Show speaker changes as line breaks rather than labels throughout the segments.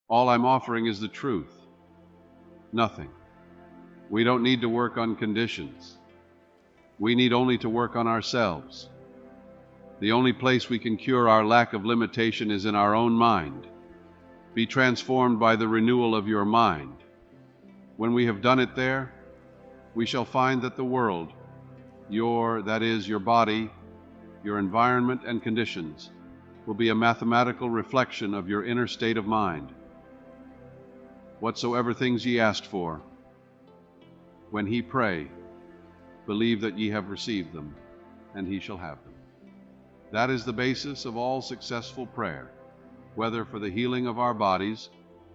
All I'm offering is the truth. Nothing. We don't need to work on conditions. We need only to work on ourselves. The only place we can cure our lack of limitation is in our own mind. Be transformed by the renewal of your mind. When we have done it there, we shall find that the world, that is, your body, your environment and conditions, will be a mathematical reflection of your inner state of mind. Whatsoever things ye asked for, when he pray, believe that ye have received them, and he shall have them. That is the basis of all successful prayer, whether for the healing of our bodies,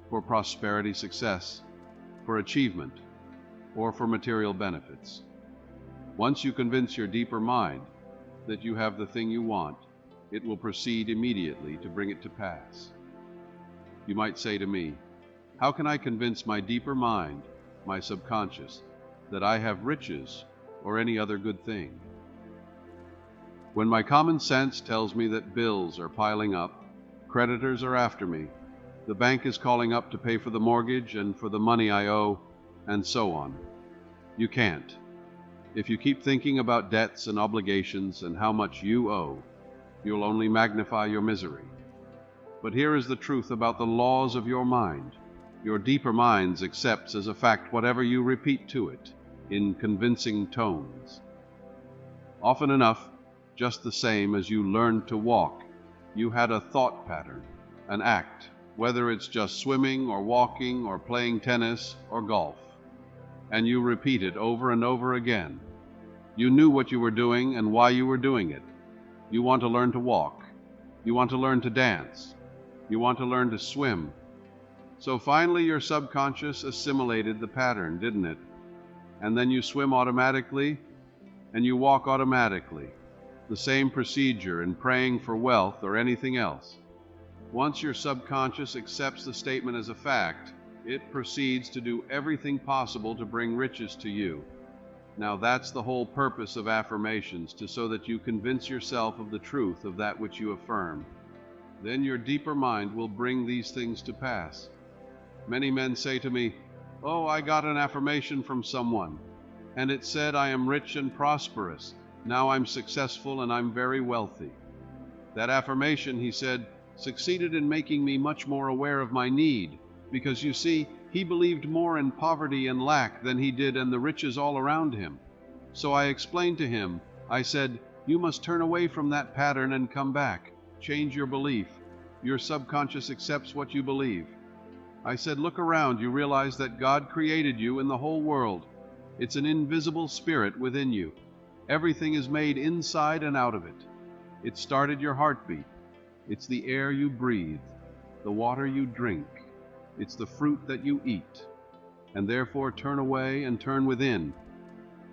for prosperity success, for achievement, or for material benefits. Once you convince your deeper mind that you have the thing you want, it will proceed immediately to bring it to pass. You might say to me, how can I convince my deeper mind, my subconscious, that I have riches or any other good thing? When my common sense tells me that bills are piling up, creditors are after me, the bank is calling up to pay for the mortgage and for the money I owe, and so on. You can't. If you keep thinking about debts and obligations and how much you owe, you'll only magnify your misery. But here is the truth about the laws of your mind. Your deeper mind accepts as a fact whatever you repeat to it in convincing tones. Often enough, just the same as you learned to walk, you had a thought pattern, an act, whether it's just swimming or walking or playing tennis or golf, and you repeat it over and over again. You knew what you were doing and why you were doing it. You want to learn to walk. You want to learn to dance. You want to learn to swim. So finally your subconscious assimilated the pattern, didn't it? And then you swim automatically and you walk automatically. The same procedure in praying for wealth or anything else. Once your subconscious accepts the statement as a fact, it proceeds to do everything possible to bring riches to you. Now that's the whole purpose of affirmations, so that you convince yourself of the truth of that which you affirm. Then your deeper mind will bring these things to pass. Many men say to me, "Oh, I got an affirmation from someone, and it said I am rich and prosperous. Now I'm successful and I'm very wealthy." That affirmation, he said, succeeded in making me much more aware of my need, because you see, he believed more in poverty and lack than he did in the riches all around him. So I explained to him, I said, you must turn away from that pattern and come back. Change your belief. Your subconscious accepts what you believe. I said, look around, you realize that God created you in the whole world. It's an invisible spirit within you. Everything is made inside and out of it. It started your heartbeat. It's the air you breathe, the water you drink. It's the fruit that you eat. And therefore turn away and turn within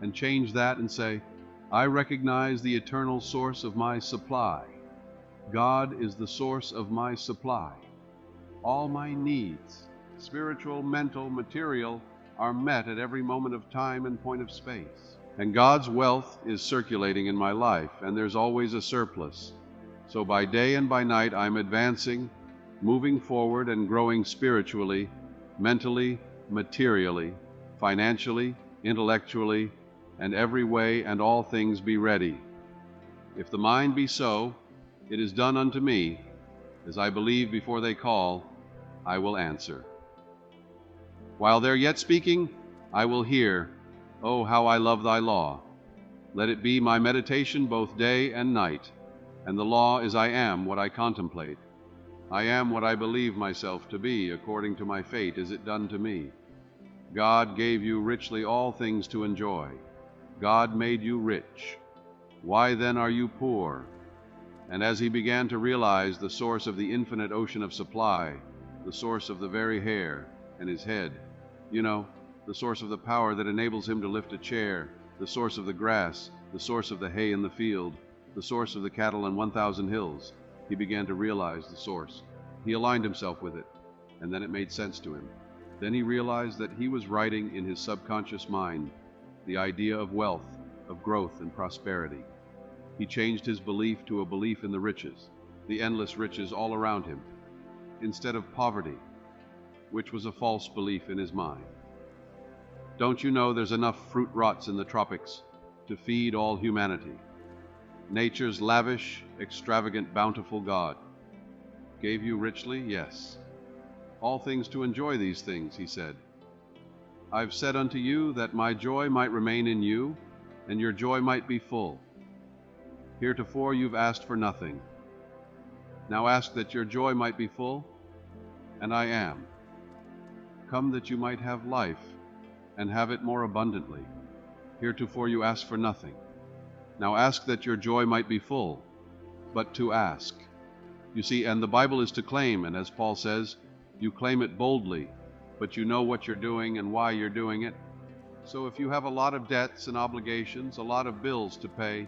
and change that and say, I recognize the eternal source of my supply. God is the source of my supply. All my needs, spiritual, mental, material, are met at every moment of time and point of space. And God's wealth is circulating in my life, and there's always a surplus. So by day and by night I'm advancing, moving forward and growing spiritually, mentally, materially, financially, intellectually, and every way and all things be ready. If the mind be so, it is done unto me, as I believe before they call, I will answer. While they're yet speaking, I will hear, oh, how I love thy law. Let it be my meditation both day and night, and the law is I am what I contemplate. I am what I believe myself to be, according to my fate is it done to me. God gave you richly all things to enjoy. God made you rich. Why then are you poor? And as he began to realize the source of the infinite ocean of supply, the source of the very hair and his head, the source of the power that enables him to lift a chair, the source of the grass, the source of the hay in the field, the source of the cattle on 1,000 hills, he began to realize the source. He aligned himself with it, and then it made sense to him. Then he realized that he was writing in his subconscious mind the idea of wealth, of growth and prosperity. He changed his belief to a belief in the riches, the endless riches all around him. Instead of poverty, which was a false belief in his mind. Don't you know there's enough fruit rots in the tropics to feed all humanity? Nature's lavish, extravagant, bountiful God gave you richly, yes. All things to enjoy these things, he said. I've said unto you that my joy might remain in you, and your joy might be full. Heretofore you've asked for nothing. Now ask that your joy might be full, and I am. Come that you might have life, and have it more abundantly. Heretofore you asked for nothing. Now ask that your joy might be full, but to ask. You see, and the Bible is to claim, and as Paul says, you claim it boldly, but you know what you're doing and why you're doing it. So if you have a lot of debts and obligations, a lot of bills to pay,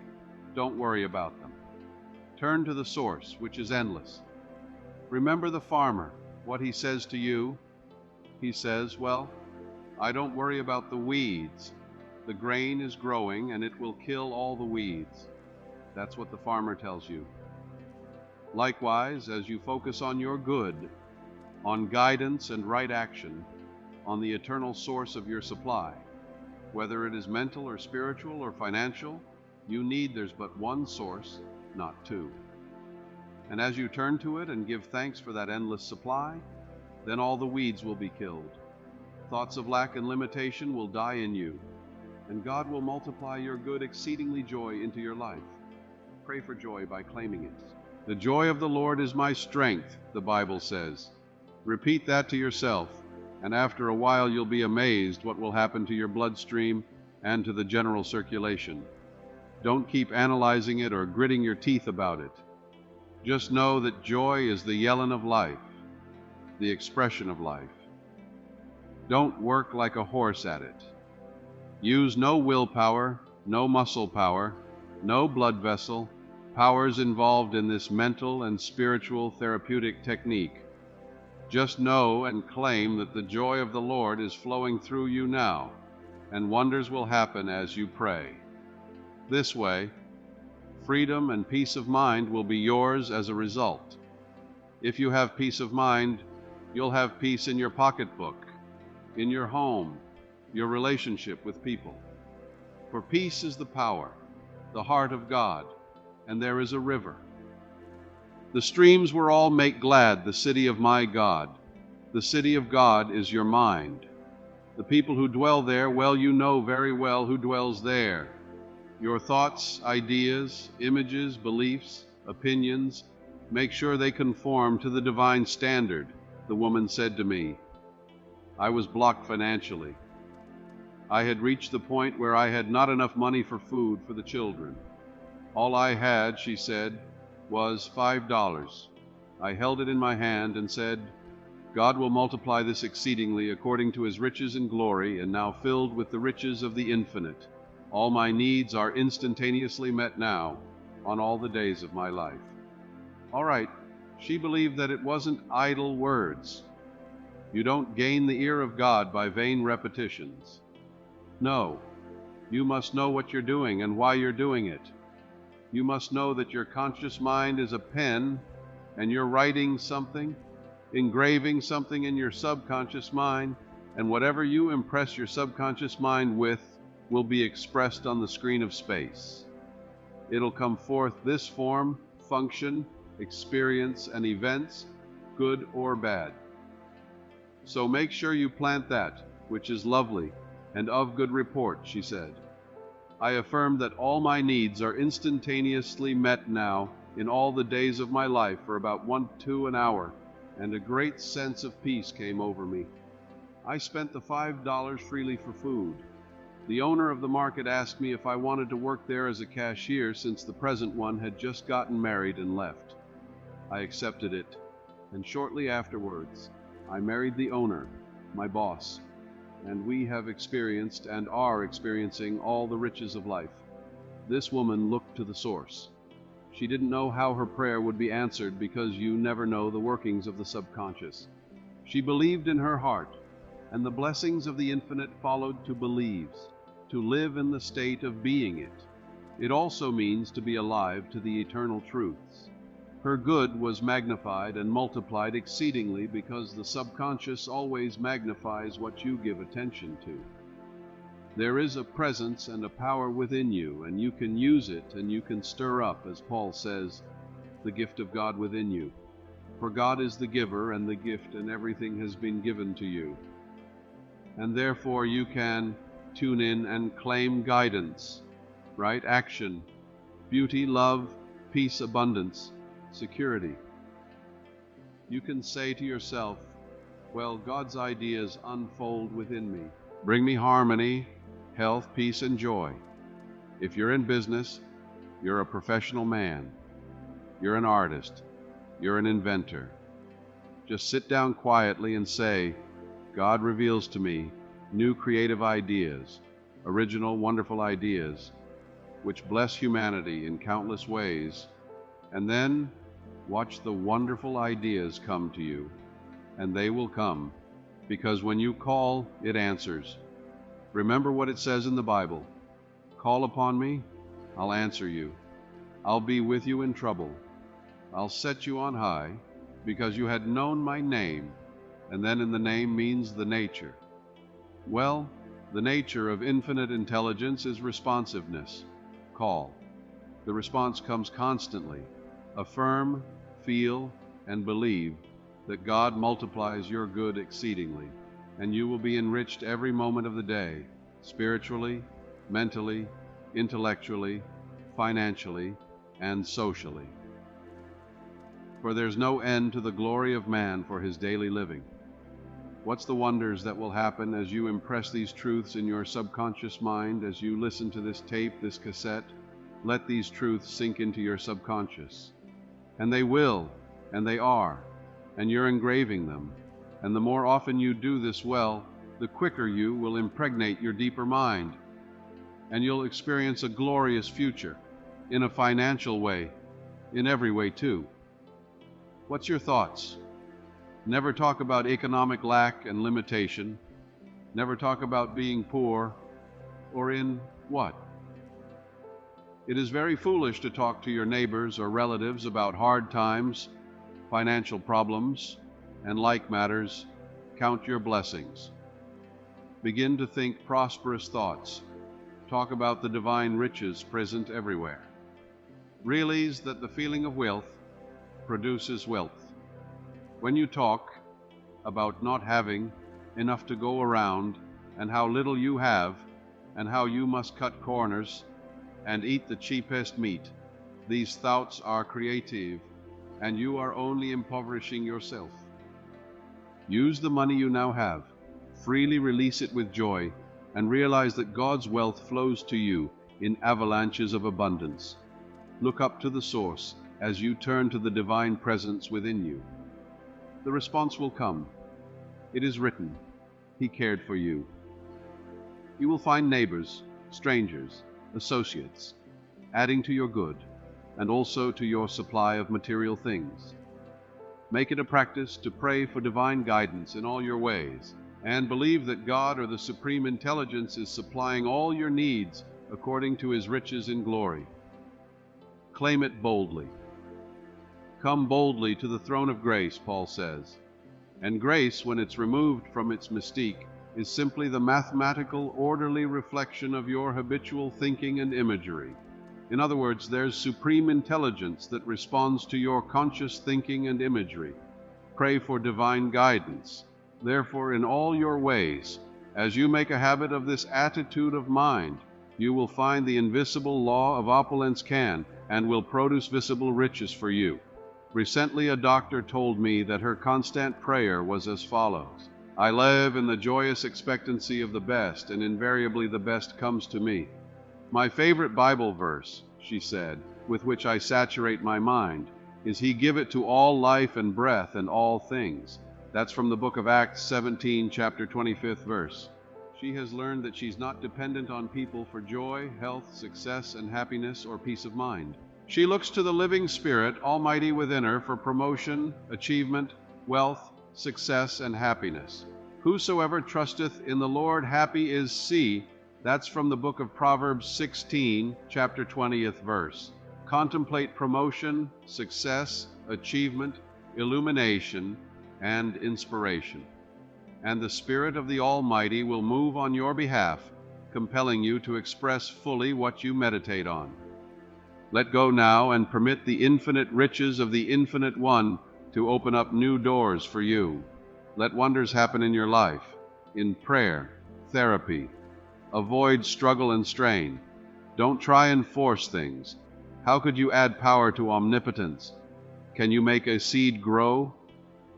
don't worry about them. Turn to the source, which is endless. Remember the farmer, what he says to you. He says, well, I don't worry about the weeds. The grain is growing and it will kill all the weeds. That's what the farmer tells you. Likewise, as you focus on your good, on guidance and right action, on the eternal source of your supply, whether it is mental or spiritual or financial, you need there's but one source, not two. And as you turn to it and give thanks for that endless supply, then all the weeds will be killed. Thoughts of lack and limitation will die in you, and God will multiply your good exceedingly joy into your life. Pray for joy by claiming it. The joy of the Lord is my strength, the Bible says. Repeat that to yourself, and after a while you'll be amazed what will happen to your bloodstream and to the general circulation. Don't keep analyzing it or gritting your teeth about it. Just know that joy is the yelling of life, the expression of life. Don't work like a horse at it. Use no willpower, no muscle power, no blood vessel, powers involved in this mental and spiritual therapeutic technique. Just know and claim that the joy of the Lord is flowing through you now, and wonders will happen as you pray. This way, freedom and peace of mind will be yours as a result. If you have peace of mind, you'll have peace in your pocketbook, in your home, your relationship with people. For peace is the power, the heart of God, and there is a river. The streams were all make glad the city of my God. The city of God is your mind. The people who dwell there, well, you know very well who dwells there. Your thoughts, ideas, images, beliefs, opinions, make sure they conform to the divine standard, the woman said to me. I was blocked financially. I had reached the point where I had not enough money for food for the children. All I had, she said, was $5. I held it in my hand and said, God will multiply this exceedingly according to his riches and glory, and now filled with the riches of the infinite. All my needs are instantaneously met now on all the days of my life. All right, she believed that it wasn't idle words. You don't gain the ear of God by vain repetitions. No, you must know what you're doing and why you're doing it. You must know that your conscious mind is a pen and you're writing something, engraving something in your subconscious mind, and whatever you impress your subconscious mind with will be expressed on the screen of space. It'll come forth this form, function, experience, and events, good or bad. So make sure you plant that, which is lovely and of good report, she said. I affirm that all my needs are instantaneously met now in all the days of my life for about 1 to an hour, and a great sense of peace came over me. I spent the $5 freely for food. The owner of the market asked me if I wanted to work there as a cashier since the present one had just gotten married and left. I accepted it, and shortly afterwards, I married the owner, my boss, and we have experienced and are experiencing all the riches of life. This woman looked to the source. She didn't know how her prayer would be answered because you never know the workings of the subconscious. She believed in her heart, and the blessings of the infinite followed to believes, to live in the state of being it. It also means to be alive to the eternal truths. Her good was magnified and multiplied exceedingly because the subconscious always magnifies what you give attention to. There is a presence and a power within you, and you can use it, and you can stir up, as Paul says, the gift of God within you. For God is the giver and the gift, and everything has been given to you. And therefore you can tune in and claim guidance, right action, beauty, love, peace, abundance, security. You can say to yourself, well, God's ideas unfold within me. Bring me harmony, health, peace, and joy. If you're in business, you're a professional man. You're an artist. You're an inventor. Just sit down quietly and say, God reveals to me new creative ideas, original, wonderful ideas, which bless humanity in countless ways, and then watch the wonderful ideas come to you, and they will come, because when you call, it answers. Remember what it says in the Bible, call upon me, I'll answer you. I'll be with you in trouble. I'll set you on high, because you had known my name, and then in the name means the nature. Well, the nature of infinite intelligence is responsiveness. Call. The response comes constantly. Affirm, feel, and believe that God multiplies your good exceedingly, and you will be enriched every moment of the day, spiritually, mentally, intellectually, financially, and socially. For there's no end to the glory of man for his daily living. What's the wonders that will happen as you impress these truths in your subconscious mind, as you listen to this tape, this cassette? Let these truths sink into your subconscious. And they will, and they are, and you're engraving them. And the more often you do this well, the quicker you will impregnate your deeper mind. And you'll experience a glorious future, in a financial way, in every way too. What's your thoughts? Never talk about economic lack and limitation. Never talk about being poor or in what? It is very foolish to talk to your neighbors or relatives about hard times, financial problems, and like matters. Count your blessings. Begin to think prosperous thoughts. Talk about the divine riches present everywhere. Realize that the feeling of wealth produces wealth. When you talk about not having enough to go around, and how little you have, and how you must cut corners and eat the cheapest meat, these thoughts are creative, and you are only impoverishing yourself. Use the money you now have, freely release it with joy, and realize that God's wealth flows to you in avalanches of abundance. Look up to the source as you turn to the divine presence within you. The response will come. It is written, He cared for you. You will find neighbors, strangers, associates, adding to your good, and also to your supply of material things. Make it a practice to pray for divine guidance in all your ways, and believe that God or the Supreme Intelligence is supplying all your needs according to His riches in glory. Claim it boldly. Come boldly to the throne of grace, Paul says. And grace, when it's removed from its mystique, is simply the mathematical, orderly reflection of your habitual thinking and imagery. In other words, there's supreme intelligence that responds to your conscious thinking and imagery. Pray for divine guidance. Therefore, in all your ways, as you make a habit of this attitude of mind, you will find the invisible law of opulence can and will produce visible riches for you. Recently, a doctor told me that her constant prayer was as follows: I live in the joyous expectancy of the best, and invariably the best comes to me. My favorite Bible verse, she said, with which I saturate my mind, is He giveth to all life and breath and all things. That's from the book of Acts 17, chapter 25th verse. She has learned that she's not dependent on people for joy, health, success, and happiness or peace of mind. She looks to the living Spirit, Almighty within her, for promotion, achievement, wealth, success, and happiness. Whosoever trusteth in the Lord, happy is he. That's from the book of Proverbs 16, chapter 20th verse. Contemplate promotion, success, achievement, illumination, and inspiration. And the Spirit of the Almighty will move on your behalf, compelling you to express fully what you meditate on. Let go now and permit the infinite riches of the Infinite One to open up new doors for you. Let wonders happen in your life, in prayer, therapy. Avoid struggle and strain. Don't try and force things. How could you add power to omnipotence? Can you make a seed grow?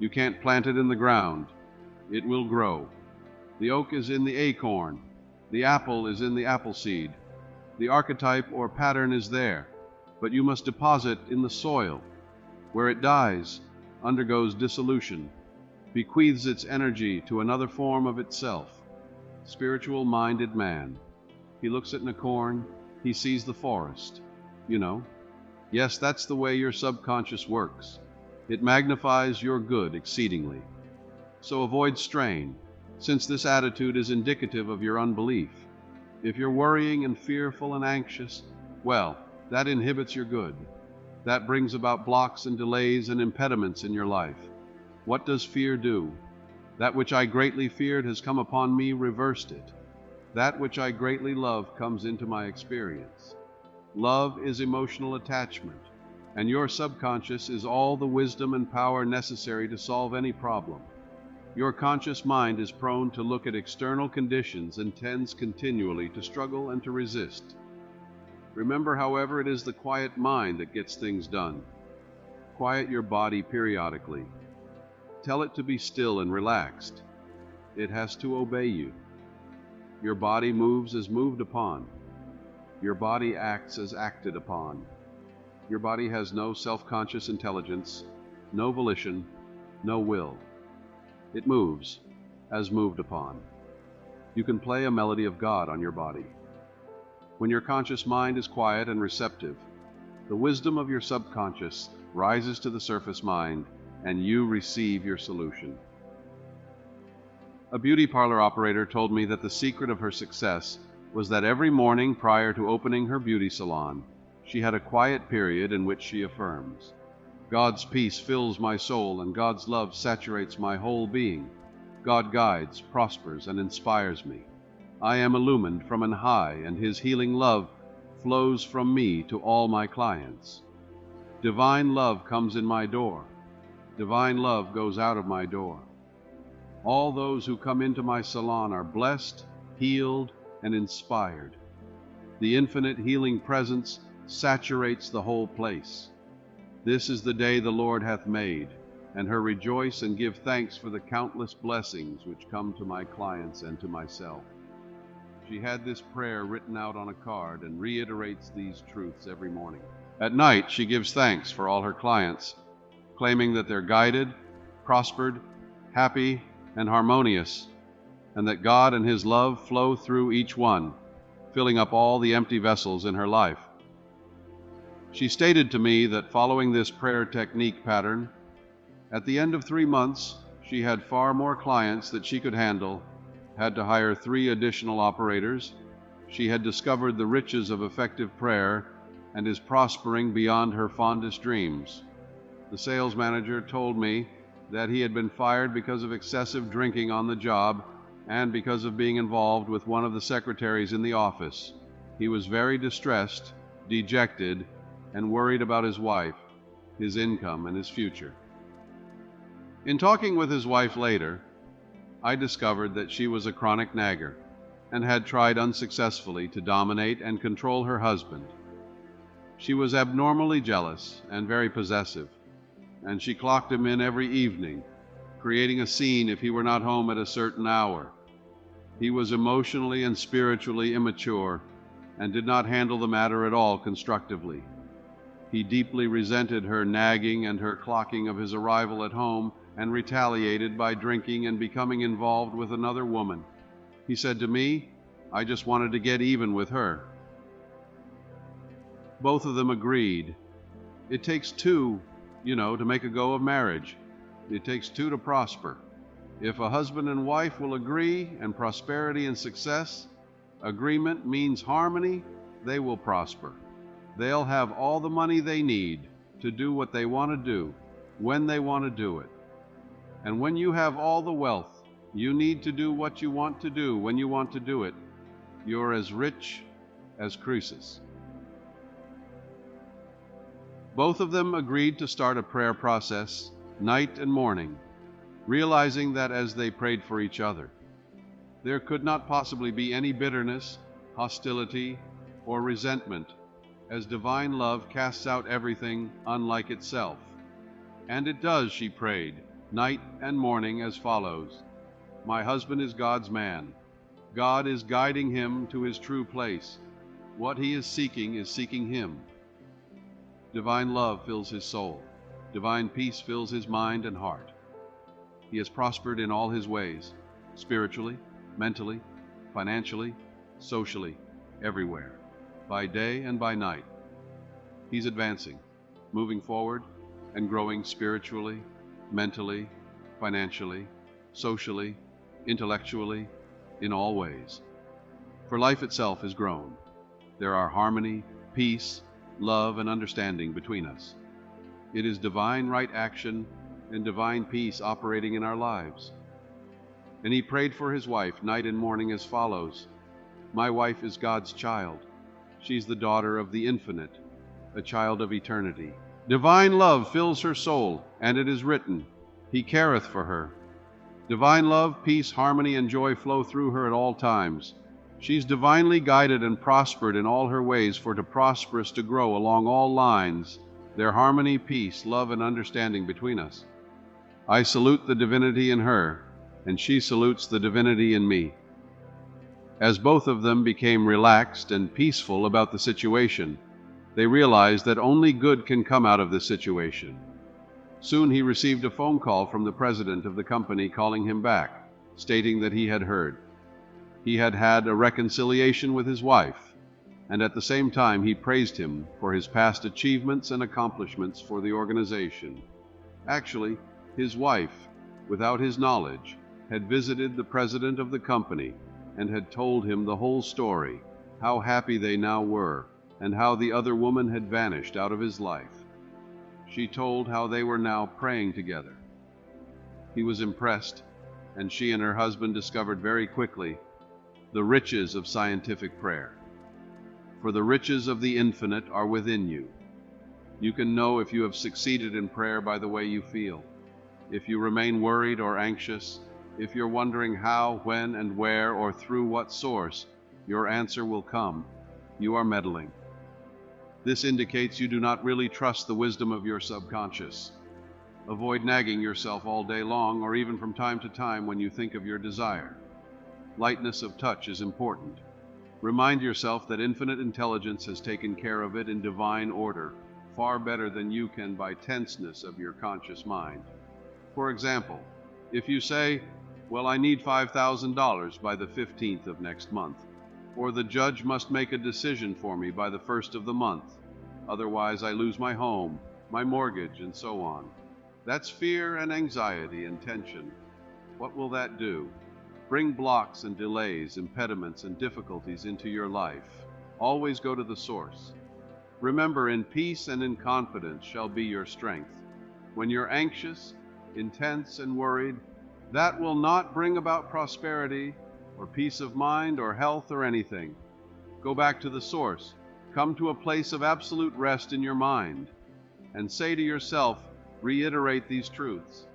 You can't plant it in the ground. It will grow. The oak is in the acorn. The apple is in the apple seed. The archetype or pattern is there, but you must deposit in the soil, where it dies, undergoes dissolution, bequeaths its energy to another form of itself. Spiritual-minded man. He looks at an acorn, he sees the forest. You know. Yes, that's the way your subconscious works. It magnifies your good exceedingly. So avoid strain, since this attitude is indicative of your unbelief. If you're worrying and fearful and anxious, well, that inhibits your good. That brings about blocks and delays and impediments in your life. What does fear do? That which I greatly feared has come upon me, reversed it. That which I greatly love comes into my experience. Love is emotional attachment, and your subconscious is all the wisdom and power necessary to solve any problem. Your conscious mind is prone to look at external conditions and tends continually to struggle and to resist. Remember, however, it is the quiet mind that gets things done. Quiet your body periodically. Tell it to be still and relaxed. It has to obey you. Your body moves as moved upon. Your body acts as acted upon. Your body has no self-conscious intelligence, no volition, no will. It moves as moved upon. You can play a melody of God on your body. When your conscious mind is quiet and receptive, the wisdom of your subconscious rises to the surface mind, and you receive your solution. A beauty parlor operator told me that the secret of her success was that every morning prior to opening her beauty salon, she had a quiet period in which she affirms, "God's peace fills my soul, and God's love saturates my whole being. God guides, prospers, and inspires me. I am illumined from on high, and His healing love flows from me to all my clients. Divine love comes in my door. Divine love goes out of my door. All those who come into my salon are blessed, healed, and inspired. The infinite healing presence saturates the whole place. This is the day the Lord hath made, and her rejoice and give thanks for the countless blessings which come to my clients and to myself." She had this prayer written out on a card and reiterates these truths every morning. At night, she gives thanks for all her clients, claiming that they're guided, prospered, happy, and harmonious, and that God and His love flow through each one, filling up all the empty vessels in her life. She stated to me that following this prayer technique pattern, at the end of 3 months, she had far more clients that she could handle, had to hire 3 additional operators. She had discovered the riches of effective prayer and is prospering beyond her fondest dreams. The sales manager told me that he had been fired because of excessive drinking on the job and because of being involved with one of the secretaries in the office. He was very distressed, dejected, and worried about his wife, his income, and his future. In talking with his wife later, I discovered that she was a chronic nagger and had tried unsuccessfully to dominate and control her husband. She was abnormally jealous and very possessive, and she clocked him in every evening, creating a scene if he were not home at a certain hour. He was emotionally and spiritually immature and did not handle the matter at all constructively. He deeply resented her nagging and her clocking of his arrival at home and retaliated by drinking and becoming involved with another woman. He said to me, "I just wanted to get even with her." Both of them agreed. It takes 2, to make a go of marriage. It takes 2 to prosper. If a husband and wife will agree and prosperity and success, agreement means harmony, they will prosper. They'll have all the money they need to do what they want to do, when they want to do it. And when you have all the wealth you need to do what you want to do when you want to do it, you're as rich as Croesus. Both of them agreed to start a prayer process night and morning, realizing that as they prayed for each other, there could not possibly be any bitterness, hostility, or resentment, as divine love casts out everything unlike itself. And it does, she prayed, night and morning as follows: My husband is God's man. God is guiding him to his true place. What he is seeking him. Divine love fills his soul. Divine peace fills his mind and heart. He has prospered in all his ways, spiritually, mentally, financially, socially, everywhere, by day and by night. He's advancing, moving forward, and growing spiritually, mentally, financially, socially, intellectually, in all ways. For life itself has grown. There are harmony, peace, love, and understanding between us. It is divine right action and divine peace operating in our lives. And he prayed for his wife night and morning as follows: My wife is God's child. She's the daughter of the infinite, a child of eternity. Divine love fills her soul, and it is written, He careth for her. Divine love, peace, harmony, and joy flow through her at all times. She's divinely guided and prospered in all her ways, for to prosper is to grow along all lines, their harmony, peace, love, and understanding between us. I salute the divinity in her, and she salutes the divinity in me. As both of them became relaxed and peaceful about the situation, they realized that only good can come out of this situation. Soon he received a phone call from the president of the company calling him back, stating that he had heard. He had had a reconciliation with his wife, and at the same time he praised him for his past achievements and accomplishments for the organization. Actually, his wife, without his knowledge, had visited the president of the company and had told him the whole story, how happy they now were, and how the other woman had vanished out of his life. She told how they were now praying together. He was impressed, and she and her husband discovered very quickly the riches of scientific prayer. For the riches of the infinite are within you. You can know if you have succeeded in prayer by the way you feel. If you remain worried or anxious, if you're wondering how, when, and where, or through what source, your answer will come. You are meddling. This indicates you do not really trust the wisdom of your subconscious. Avoid nagging yourself all day long, or even from time to time when you think of your desire. Lightness of touch is important. Remind yourself that infinite intelligence has taken care of it in divine order, far better than you can by tenseness of your conscious mind. For example, if you say, well, I need $5,000 by the 15th of next month, or the judge must make a decision for me by the 1st of the month, otherwise I lose my home, my mortgage, and so on. That's fear and anxiety and tension. What will that do? Bring blocks and delays, impediments and difficulties into your life. Always go to the source. Remember, in peace and in confidence shall be your strength. When you're anxious, intense, and worried, that will not bring about prosperity or peace of mind or health or anything. Go back to the source. Come to a place of absolute rest in your mind, and say to yourself, reiterate these truths.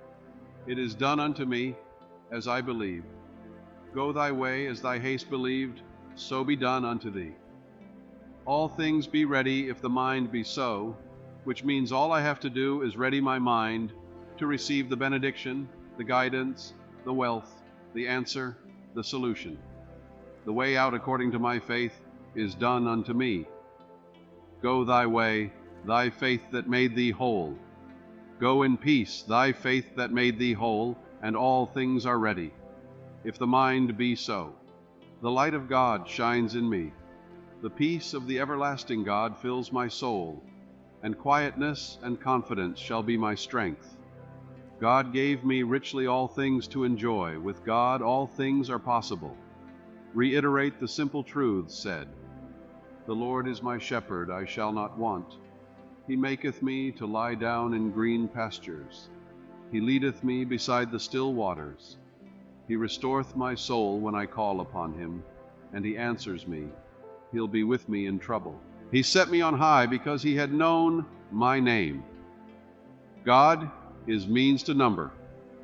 It is done unto me as I believe. Go thy way as thy haste believed, so be done unto thee. All things be ready if the mind be so, which means all I have to do is ready my mind to receive the benediction, the guidance, the wealth, the answer, the solution. The way out according to my faith is done unto me. Go thy way, thy faith that made thee whole. Go in peace, thy faith that made thee whole, and all things are ready. If the mind be so, the light of God shines in me. The peace of the everlasting God fills my soul, and quietness and confidence shall be my strength. God gave me richly all things to enjoy. With God all things are possible. Reiterate the simple truths said. The Lord is my shepherd, I shall not want. He maketh me to lie down in green pastures. He leadeth me beside the still waters. He restoreth my soul when I call upon him, and he answers me. He'll be with me in trouble. He set me on high because he had known my name. God is means to number,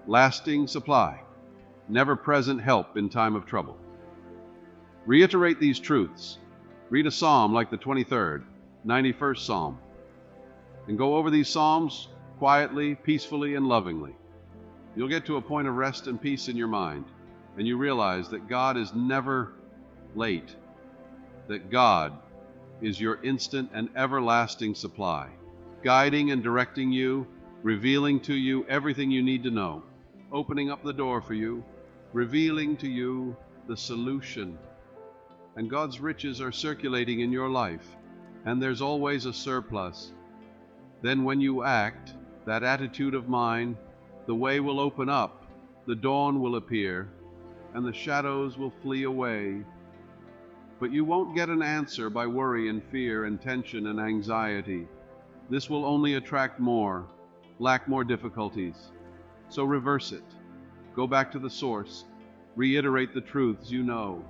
lasting supply, never-present help in time of trouble. Reiterate these truths. Read a psalm like the 23rd, 91st Psalm, and go over these psalms quietly, peacefully, and lovingly. You'll get to a point of rest and peace in your mind, and you realize that God is never late, that God is your instant and everlasting supply, guiding and directing you, revealing to you everything you need to know, opening up the door for you, revealing to you the solution. And God's riches are circulating in your life, and there's always a surplus. Then when you act, that attitude of mind, the way will open up, the dawn will appear, and the shadows will flee away. But you won't get an answer by worry and fear and tension and anxiety. This will only attract more, lack more difficulties. So reverse it. Go back to the source. Reiterate the truths you know.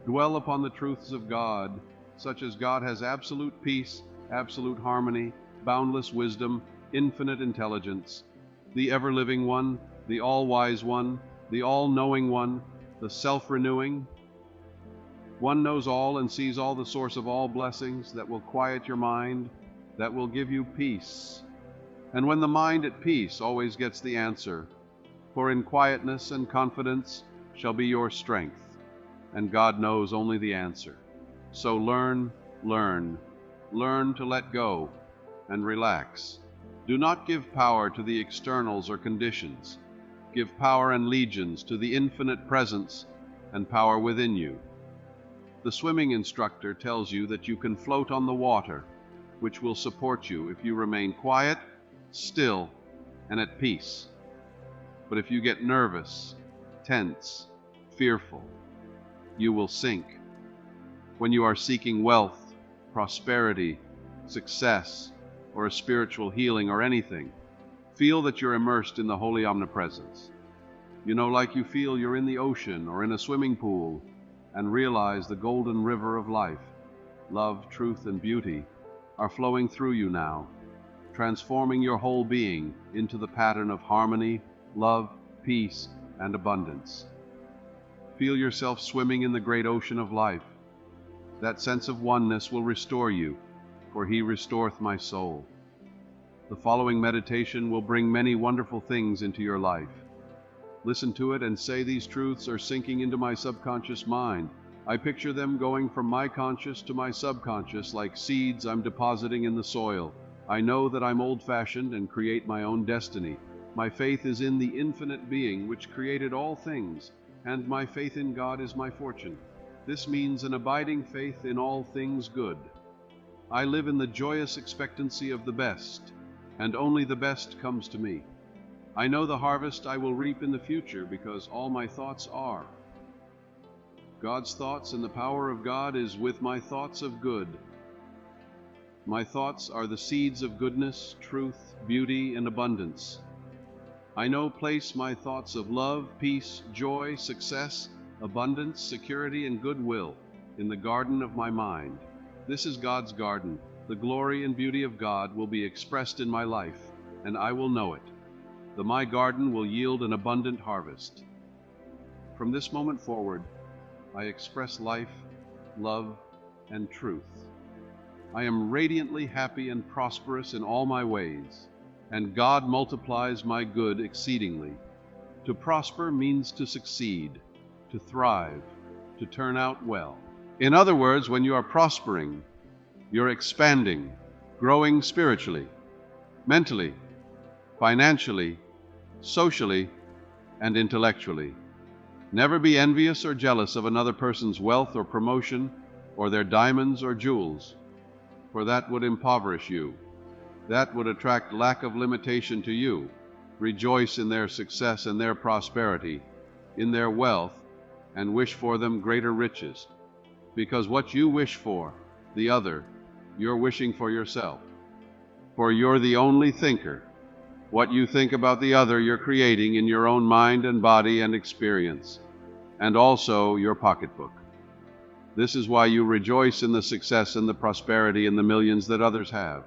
Dwell upon the truths of God, such as God has absolute peace, absolute harmony, boundless wisdom, infinite intelligence, the ever-living one, the all-wise one, the all-knowing one, the self-renewing. One knows all and sees all, the source of all blessings that will quiet your mind, that will give you peace. And when the mind at peace always gets the answer, for in quietness and confidence shall be your strength, and God knows only the answer. So learn to let go and relax. Do not give power to the externals or conditions. Give power and legions to the infinite presence and power within you. The swimming instructor tells you that you can float on the water, which will support you if you remain quiet, still, and at peace. But if you get nervous, tense, fearful, you will sink. When you are seeking wealth, prosperity, success, or a spiritual healing or anything, feel that you're immersed in the holy omnipresence. You know, like you feel you're in the ocean or in a swimming pool, and realize the golden river of life, love, truth, and beauty are flowing through you now, transforming your whole being into the pattern of harmony, love, peace, and abundance. Feel yourself swimming in the great ocean of life. That sense of oneness will restore you, for he restoreth my soul. The following meditation will bring many wonderful things into your life. Listen to it and say, these truths are sinking into my subconscious mind. I picture them going from my conscious to my subconscious like seeds I'm depositing in the soil. I know that I'm old-fashioned and create my own destiny. My faith is in the infinite being which created all things, and my faith in God is my fortune. This means an abiding faith in all things good. I live in the joyous expectancy of the best, and only the best comes to me. I know the harvest I will reap in the future because all my thoughts are. God's thoughts and the power of God is with my thoughts of good. My thoughts are the seeds of goodness, truth, beauty, and abundance. I know place my thoughts of love, peace, joy, success, abundance, security, and goodwill in the garden of my mind. This is God's garden. The glory and beauty of God will be expressed in my life, and I will know it. My garden will yield an abundant harvest. From this moment forward, I express life, love, and truth. I am radiantly happy and prosperous in all my ways, and God multiplies my good exceedingly. To prosper means to succeed, to thrive, to turn out well. In other words, when you are prospering, you're expanding, growing spiritually, mentally, financially, socially, and intellectually. Never be envious or jealous of another person's wealth or promotion or their diamonds or jewels, for that would impoverish you. That would attract lack of limitation to you. Rejoice in their success and their prosperity, in their wealth, and wish for them greater riches, because what you wish for, the other, you're wishing for yourself. for you're the only thinker. What you think about the other, you're creating in your own mind and body and experience, and also your pocketbook. This is why you rejoice in the success and the prosperity and the millions that others have.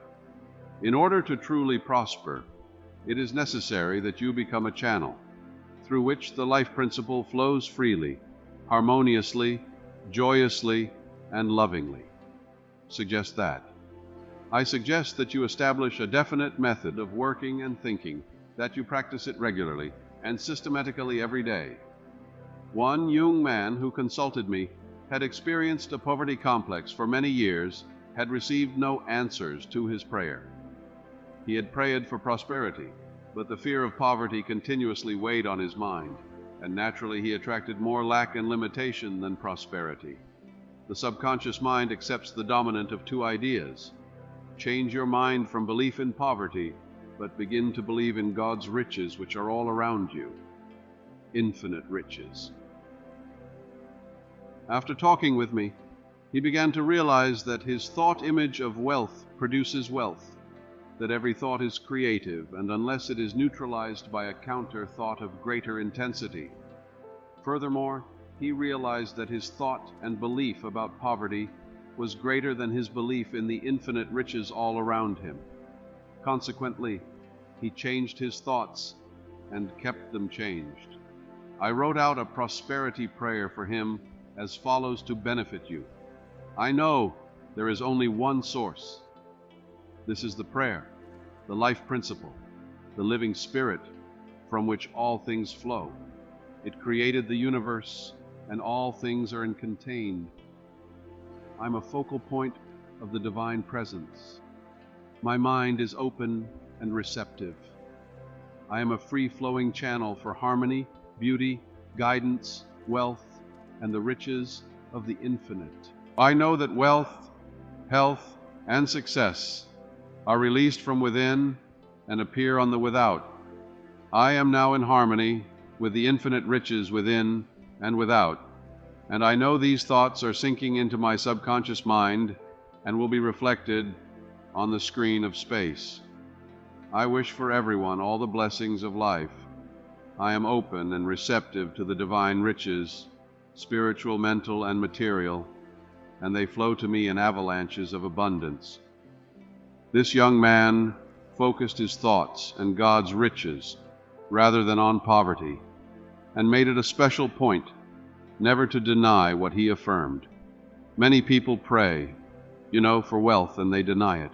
In order to truly prosper, it is necessary that you become a channel through which the life principle flows freely, harmoniously, joyously, and lovingly. Suggest that. I suggest that you establish a definite method of working and thinking, that you practice it regularly and systematically every day. One young man who consulted me had experienced a poverty complex for many years, had received no answers to his prayer. He had prayed for prosperity, but the fear of poverty continuously weighed on his mind, and naturally he attracted more lack and limitation than prosperity. The subconscious mind accepts the dominant of two ideas. Change your mind from belief in poverty, but begin to believe in God's riches which are all around you. Infinite riches. After talking with me, he began to realize that his thought image of wealth produces wealth, that every thought is creative, and unless it is neutralized by a counter thought of greater intensity. Furthermore, he realized that his thought and belief about poverty was greater than his belief in the infinite riches all around him. Consequently, he changed his thoughts and kept them changed. I wrote out a prosperity prayer for him as follows to benefit you. I know there is only one source. This is the prayer, the life principle, the living spirit from which all things flow. It created the universe, and all things are contained. I'm a focal point of the divine presence. My mind is open and receptive. I am a free-flowing channel for harmony, beauty, guidance, wealth, and the riches of the infinite. I know that wealth, health, and success are released from within and appear on the without. I am now in harmony with the infinite riches within and without, and I know these thoughts are sinking into my subconscious mind and will be reflected on the screen of space. I wish for everyone all the blessings of life. I am open and receptive to the divine riches, spiritual, mental, and material, and they flow to me in avalanches of abundance. This young man focused his thoughts on God's riches rather than on poverty, and made it a special point never to deny what he affirmed. Many people pray, for wealth, and they deny it.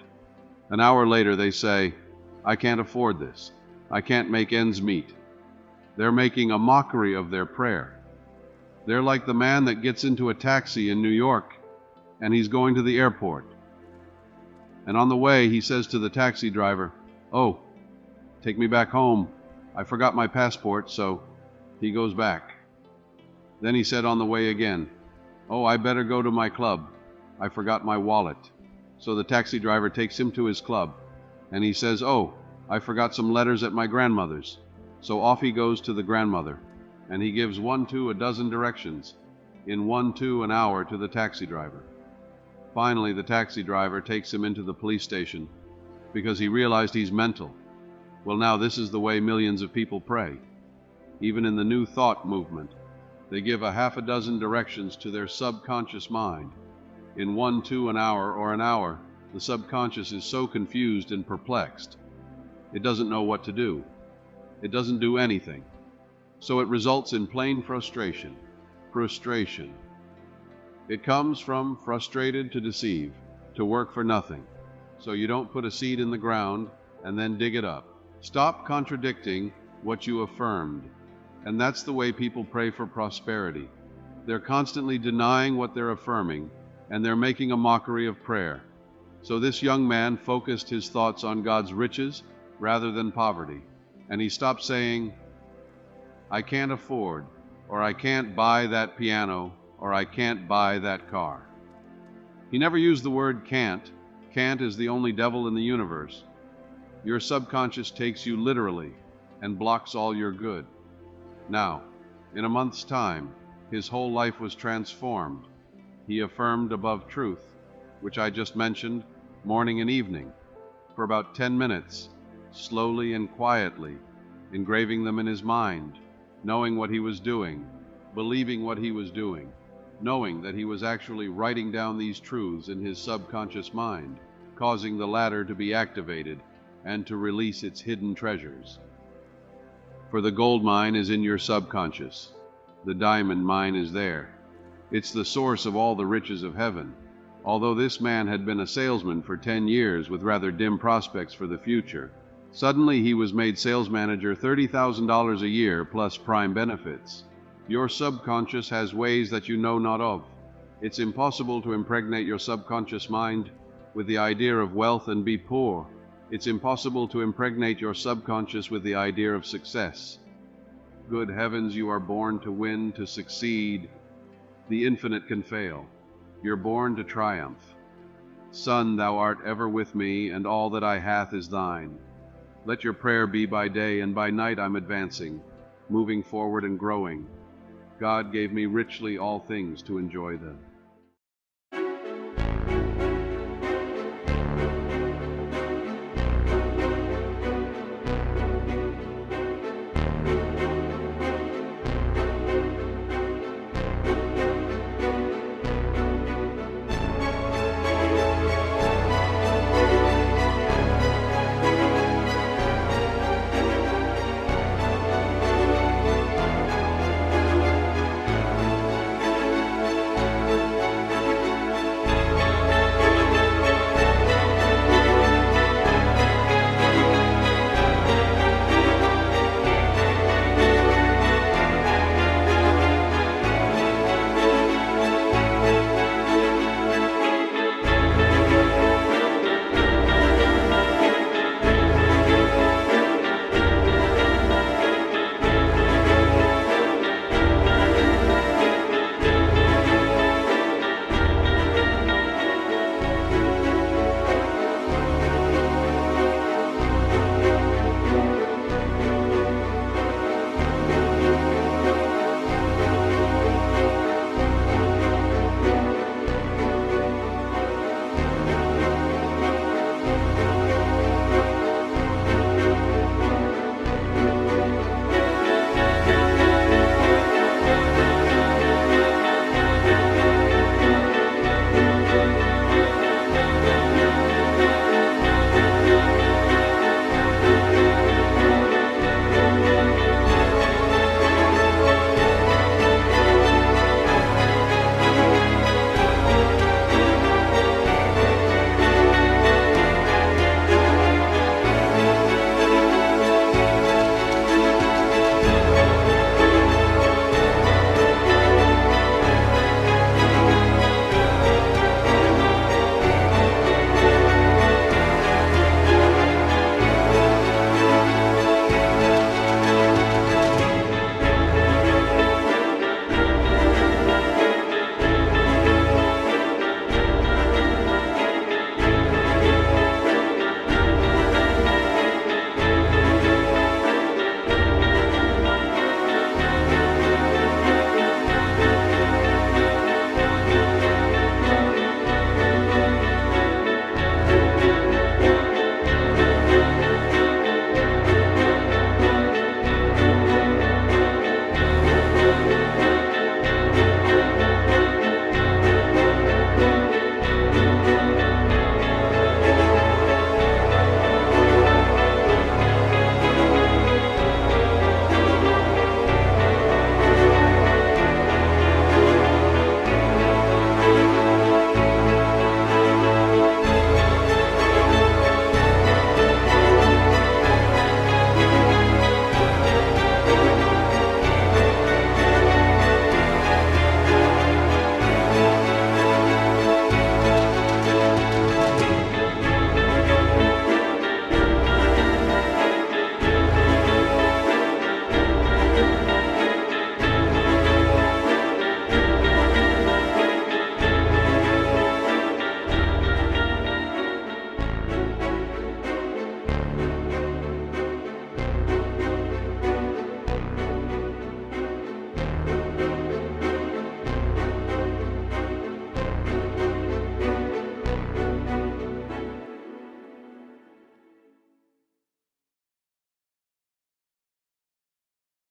An hour later they say, I can't afford this. I can't make ends meet. They're making a mockery of their prayer. They're like the man that gets into a taxi in New York and he's going to the airport. And on the way he says to the taxi driver, "Oh, take me back home. I forgot my passport," so he goes back. Then he said on the way again, "Oh, I better go to my club. I forgot my wallet." So the taxi driver takes him to his club and he says, "Oh, I forgot some letters at my grandmother's." So off he goes to the grandmother, and he gives 1, 2, a dozen directions in 1, 2 an hour to the taxi driver. Finally, the taxi driver takes him into the police station because he realized he's mental. Well, now this is the way millions of people pray. Even in the New Thought movement, they give a half a dozen directions to their subconscious mind. In 1, 2 an hour or an hour, the subconscious is so confused and perplexed. It doesn't know what to do. It doesn't do anything. So it results in plain frustration. Frustration. It comes from frustrated to deceive, to work for nothing. So you don't put a seed in the ground and then dig it up. Stop contradicting what you affirmed. And that's the way people pray for prosperity. They're constantly denying what they're affirming, and they're making a mockery of prayer. So this young man focused his thoughts on God's riches rather than poverty. And he stopped saying, "I can't afford," or "I can't buy that piano," or "I can't buy that car." He never used the word can't. Can't is the only devil in the universe. Your subconscious takes you literally and blocks all your good. Now, in a month's time, his whole life was transformed. He affirmed above truth, which I just mentioned, morning and evening. for about 10 minutes, slowly and quietly, engraving them in his mind, knowing what he was doing, believing what he was doing, knowing that he was actually writing down these truths in his subconscious mind, causing the latter to be activated and to release its hidden treasures. For the gold mine is in your subconscious. The diamond mine is there. It's the source of all the riches of heaven. Although this man had been a salesman for 10 years with rather dim prospects for the future, suddenly he was made sales manager, $30,000 a year plus prime benefits. Your subconscious has ways that you know not of. It's impossible to impregnate your subconscious mind with the idea of wealth and be poor. It's impossible to impregnate your subconscious with the idea of success. Good heavens, you are born to win, to succeed. The infinite can fail. You're born to triumph. Son, thou art ever with me, and all that I hath is thine. Let your prayer be by day, and by night I'm advancing, moving forward and growing. God gave me richly all things to enjoy them.